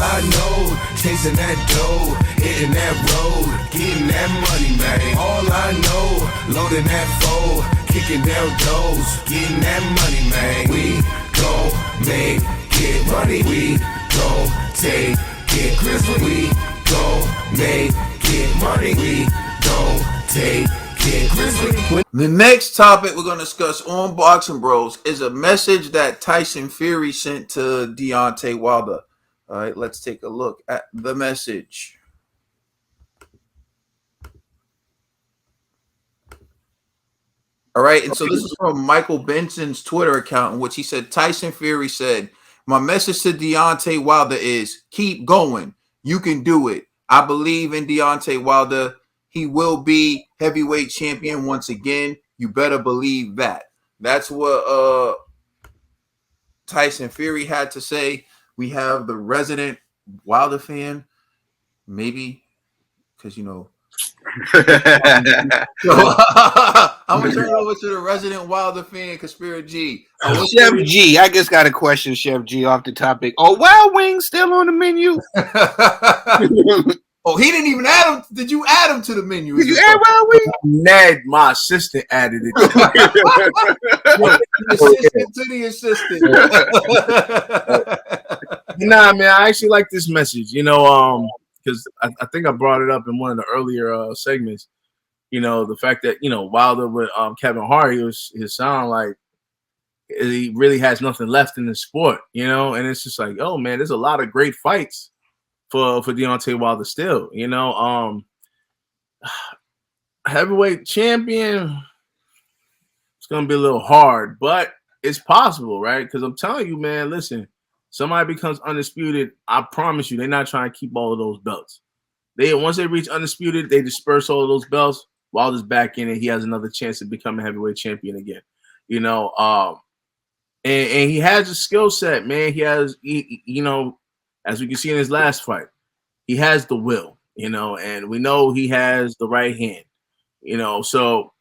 I know, chasing that dough, hitting that road, getting that money, man. All I know, loading that foe, kicking down doors, getting that money, man. We gon' make it money. We gon' take it Grizzly. We gon' make it money. We gon' take it Grizzly. The next topic we're going to discuss on Boxing Bros is a message that Tyson Fury sent to Deontay Wilder. All right, let's take a look at the message. All right, and so this is from Michael Benson's Twitter account, in which he said, Tyson Fury said, my message to Deontay Wilder is keep going. You can do it. I believe in Deontay Wilder. He will be heavyweight champion once again. You better believe that. That's what Tyson Fury had to say. We have the resident Wilder fan, maybe, because, you know. So, I'm going to turn it over to the resident Wilder fan, Conspiracy G. Chef G, I just got a question, Chef G, off the topic. Are Wild Wings still on the menu? Oh, he didn't even add him. Did you add him to the menu? Did you add Wild Wings? Ned, my assistant, added it. Assistant to the assistant. Nah, man, I actually like this message. You know, because I think I brought it up in one of the earlier segments. You know, the fact that, you know, Wilder with Kevin Hart, his sound like he really has nothing left in the sport, you know, and it's just like, oh man, there's a lot of great fights for Deontay Wilder still, you know. Heavyweight champion, it's gonna be a little hard, but it's possible, right? Because I'm telling you, man, listen, somebody becomes undisputed, I promise you, they're not trying to keep all of those belts. Once they reach undisputed, they disperse all of those belts. Wilder's back in it. He has another chance to become a heavyweight champion again. You know, and he has a skill set, man. You know, as we can see in his last fight, he has the will, you know, and we know he has the right hand, you know. So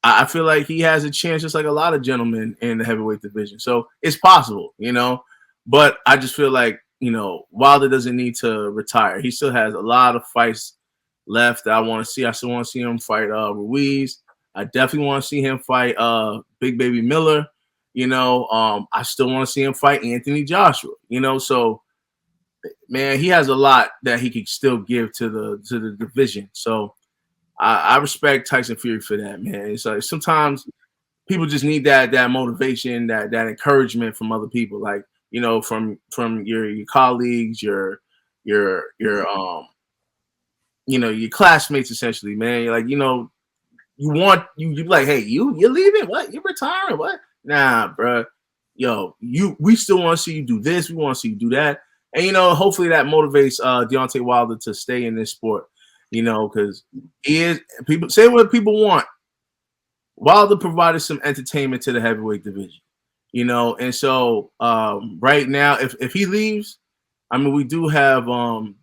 I feel like he has a chance, just like a lot of gentlemen in the heavyweight division. So it's possible, you know, but I just feel like, you know, Wilder doesn't need to retire. He still has a lot of fights left that I want to see. I still want to see him fight Ruiz. I definitely want to see him fight Big Baby Miller. You know, I still want to see him fight Anthony Joshua. You know, so man, he has a lot that he could still give to the division. So I respect Tyson Fury for that, man. It's like sometimes people just need that motivation, that encouragement from other people, like, you know, from your colleagues, your you know, your classmates, essentially, man. You're like, you know, you like, hey, you're leaving? What? You're retiring? What? Nah, bro. Yo, we still want to see you do this. We want to see you do that. And, you know, hopefully that motivates Deontay Wilder to stay in this sport, you know, because people say what people want. Wilder provided some entertainment to the heavyweight division, you know, and so right now, if he leaves, I mean, we do have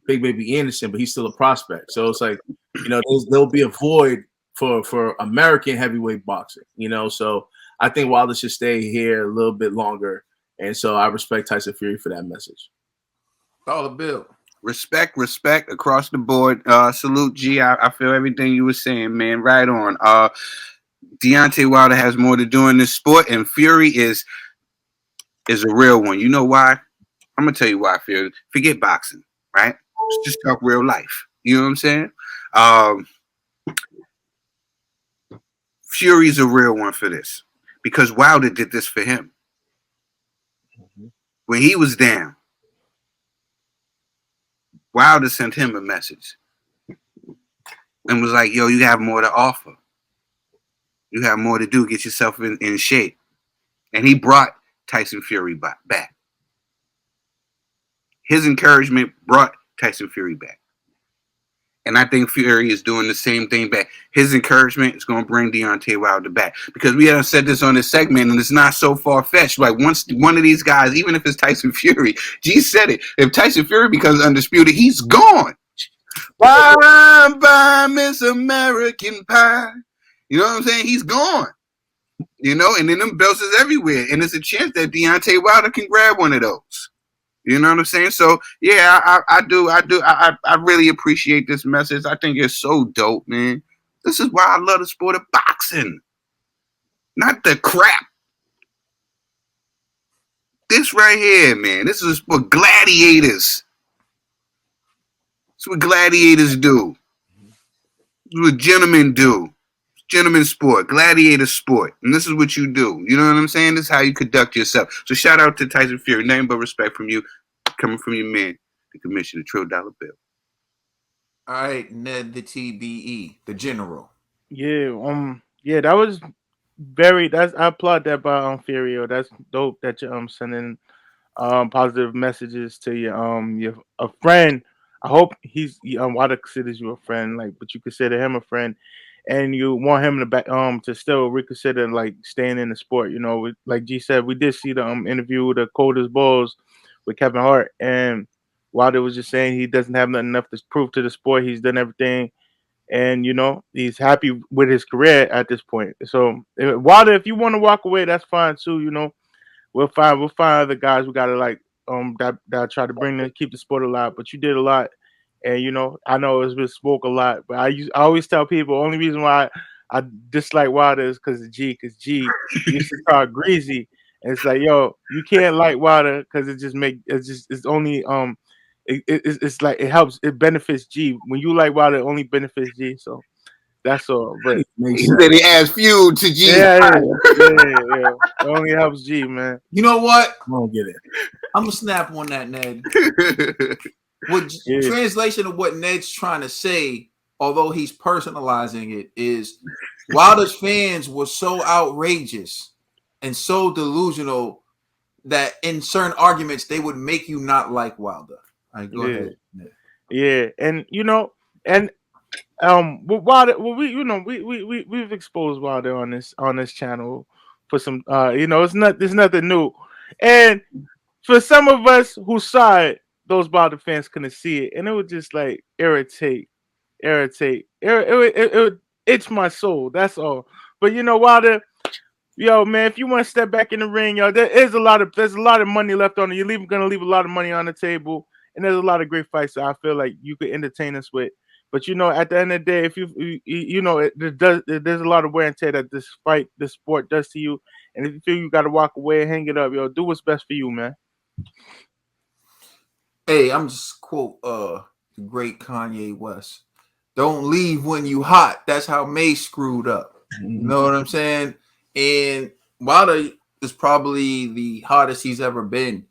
Big Baby Anderson, but he's still a prospect. So it's like, you know, there'll be a void for American heavyweight boxing, you know. So I think Wilder should stay here a little bit longer. And so I respect Tyson Fury for that message. $1 bill. Respect across the board. Salute, G. I feel everything you were saying, man. Right on. Deontay Wilder has more to do in this sport, and Fury is a real one. You know why? I'm gonna tell you why, Fury. Forget boxing, right? Let's just talk real life. You know what I'm saying? Fury's a real one for this because Wilder did this for him. When he was down, Wilder sent him a message and was like, yo, you have more to offer. You have more to do. Get yourself in shape. And he brought Tyson Fury back. His encouragement brought Tyson Fury back. And I think Fury is doing the same thing back. His encouragement is going to bring Deontay Wilder back. Because we haven't said this on this segment, and it's not so far-fetched. Like, once one of these guys, even if it's Tyson Fury, G said it, if Tyson Fury becomes undisputed, he's gone. Bye, Miss American Pie. You know what I'm saying? He's gone. You know, and then them belts is everywhere. And there's a chance that Deontay Wilder can grab one of those. You know what I'm saying? So yeah, I really appreciate this message. I think it's so dope, man. This is why I love the sport of boxing, not the crap. This right here, man. This is what gladiators. This is what gladiators do. This is what gentlemen do. Gentleman sport, gladiator sport, and this is what you do. You know what I'm saying? This is how you conduct yourself. So shout out to Tyson Fury. Nothing but respect from you, coming from your man, the Commissioner Trill Dollar Bill. All right, Ned the TBE, the General. Yeah, that was I applaud that by Furio. That's dope that you're sending positive messages to your a friend. I hope Wada considers you a friend, like, but you consider him a friend, and you want him to to still reconsider like staying in the sport. Like G said, we did see the interview with the coldest balls with Kevin Hart, and Wilder was just saying he doesn't have nothing enough to prove to the sport. He's done everything, and he's happy with his career at this point. So Wilder, if you want to walk away, that's fine too. We'll find other guys we gotta like that try to keep the sport alive. But you did a lot, and I know it's been spoke a lot, but I always tell people only reason why I dislike Wilder is because G used to call greasy, and it's like, yo, you can't like Wilder because it's only it's like it benefits G. When you like Wilder, it only benefits G. So that's all. But He said he adds fuel to G. yeah. It only helps G, man. You know what? I don't get it. I'm gonna snap on that, Ned. Translation of what Ned's trying to say, although he's personalizing it, is Wilder's fans were so outrageous and so delusional that in certain arguments they would make you not like Wilder. All right, go ahead, Ned. Yeah, and Wilder, we've exposed Wilder on this channel for some it's nothing new, and for some of us who saw it, those Wilder fans couldn't see it, and it would just like irritate, it would itch my soul. That's all. But Wilder, yo, man, if you want to step back in the ring, yo, there's a lot of money left on it. You're gonna leave a lot of money on the table, and there's a lot of great fights that I feel like you could entertain us with. But at the end of the day, if there's a lot of wear and tear that this sport does to you, and if you feel you got to walk away and hang it up, yo, do what's best for you, man. Hey, I'm just quote the great Kanye West. Don't leave when you hot. That's how May screwed up. You know what I'm saying? And Wilder is probably the hottest he's ever been,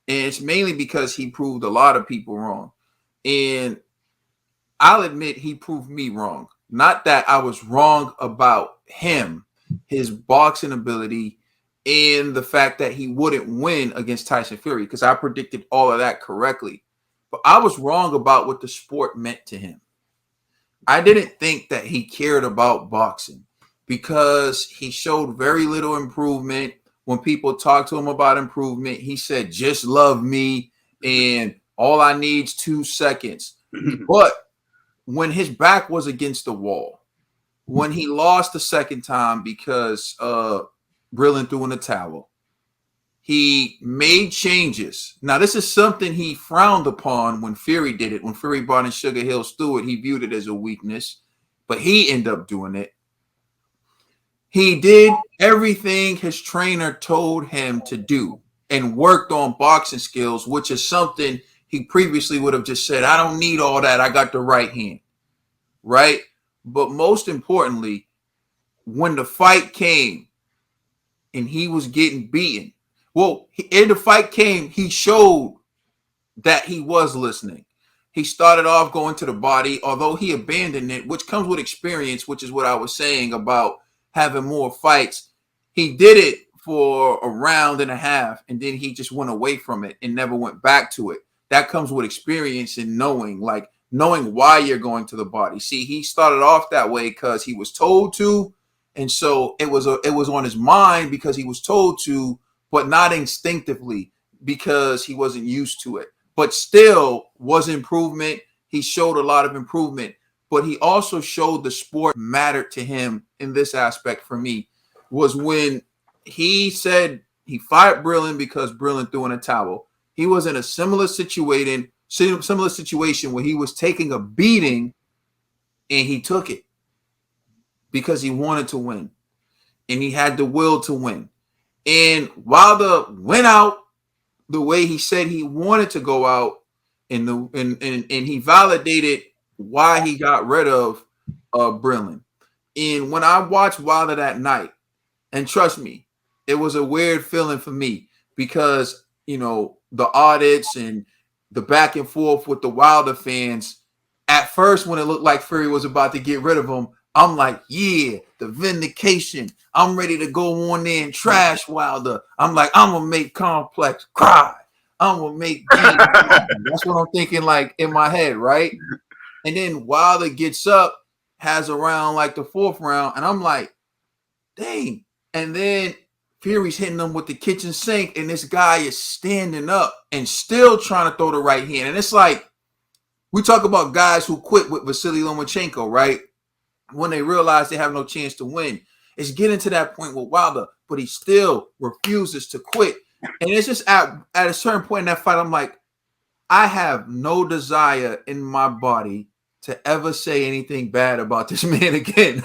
and it's mainly because he proved a lot of people wrong. And I'll admit he proved me wrong. Not that I was wrong about him, his boxing ability, and the fact that he wouldn't win against Tyson Fury, because I predicted all of that correctly. But I was wrong about what the sport meant to him. I didn't think that he cared about boxing because he showed very little improvement. When people talked to him about improvement, he said, just love me, and all I need is 2 seconds. But when his back was against the wall, when he lost the second time because Brillin threw in the towel, he made changes. Now, this is something he frowned upon when Fury did it. When Fury brought in Sugar Hill Stewart, he viewed it as a weakness, but he ended up doing it. He did everything his trainer told him to do and worked on boxing skills, which is something he previously would have just said, I don't need all that. I got the right hand. Right? But most importantly, when the fight came and he was getting beaten, in the fight came, he showed that he was listening. He started off going to the body, although he abandoned it, which comes with experience, which is what I was saying about having more fights. He did it for a round and a half, and then he just went away from it and never went back to it. That comes with experience and knowing why you're going to the body. See, he started off that way because he was told to, and so it was on his mind because he was told to, but not instinctively because he wasn't used to it. But still was improvement. He showed a lot of improvement, but he also showed the sport mattered to him in this aspect for me, was when he said he fired Brillin because Brillin threw in a towel. He was in a similar situation where he was taking a beating and he took it because he wanted to win and he had the will to win. And Wilder went out the way he said he wanted to go out, and he validated why he got rid of Brillen. And when I watched Wilder that night, and trust me, it was a weird feeling for me because, you know, the audits and the back and forth with the Wilder fans, at first when it looked like Fury was about to get rid of him, I'm like, yeah, the vindication. I'm ready to go on there and trash Wilder. I'm like, I'm going to make Complex cry. I'm going to make That's what I'm thinking, like, in my head, right? And then Wilder gets up, has around like the 4th round, and I'm like, dang. And then Fury's hitting him with the kitchen sink, and this guy is standing up and still trying to throw the right hand. And it's like, we talk about guys who quit with Vasily Lomachenko, right? When they realize they have no chance to win. It's getting to that point with Wilder, but he still refuses to quit. And it's just at a certain point in that fight, I'm like, I have no desire in my body to ever say anything bad about this man again.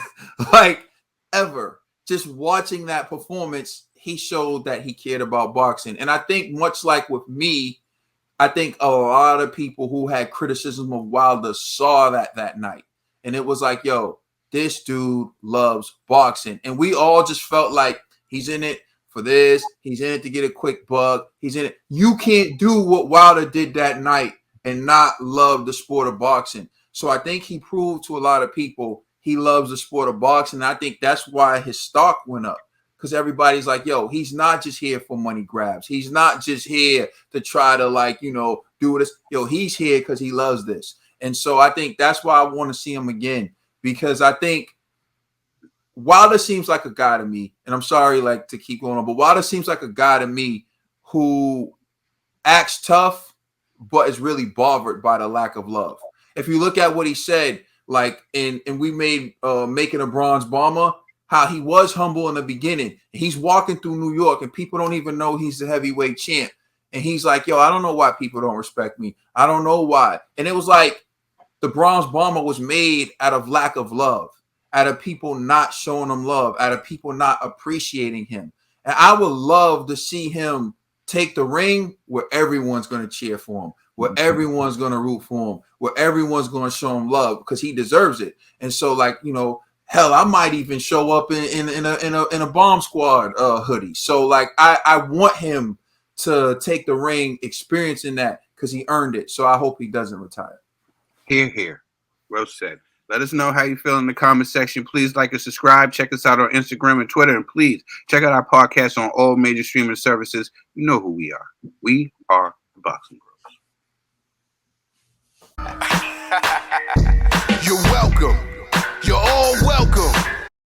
Like, ever. Just watching that performance, he showed that he cared about boxing. And I think much like with me, I think a lot of people who had criticism of Wilder saw that night. And it was like, yo, this dude loves boxing. And we all just felt like he's in it for this. He's in it to get a quick buck. He's in it. You can't do what Wilder did that night and not love the sport of boxing. So I think he proved to a lot of people he loves the sport of boxing. And I think that's why his stock went up. Because everybody's like, yo, he's not just here for money grabs. He's not just here to try to, like, you know, do this. Yo, he's here because he loves this. And so I think that's why I want to see him again. Because I think Wilder seems like a guy to me, and I'm sorry, like, to keep going on, but Wilder seems like a guy to me who acts tough, but is really bothered by the lack of love. If you look at what he said, like, and we made Making a Bronze Bomber, how he was humble in the beginning. He's walking through New York, and people don't even know he's the heavyweight champ. And he's like, yo, I don't know why people don't respect me. I don't know why. And it was like, the Bronze Bomber was made out of lack of love, out of people not showing him love, out of people not appreciating him. And I would love to see him take the ring where everyone's going to cheer for him, where everyone's going to root for him, where everyone's going to show him love because he deserves it. And so, like, you know, hell, I might even show up in a Bomb Squad hoodie. So, like, I want him to take the ring, experiencing that because he earned it. So I hope he doesn't retire. Here. Well said. Let us know how you feel in the comment section. Please like and subscribe. Check us out on Instagram and Twitter. And please check out our podcast on all major streaming services. You know who we are. We are the Boxing Bros. You're welcome.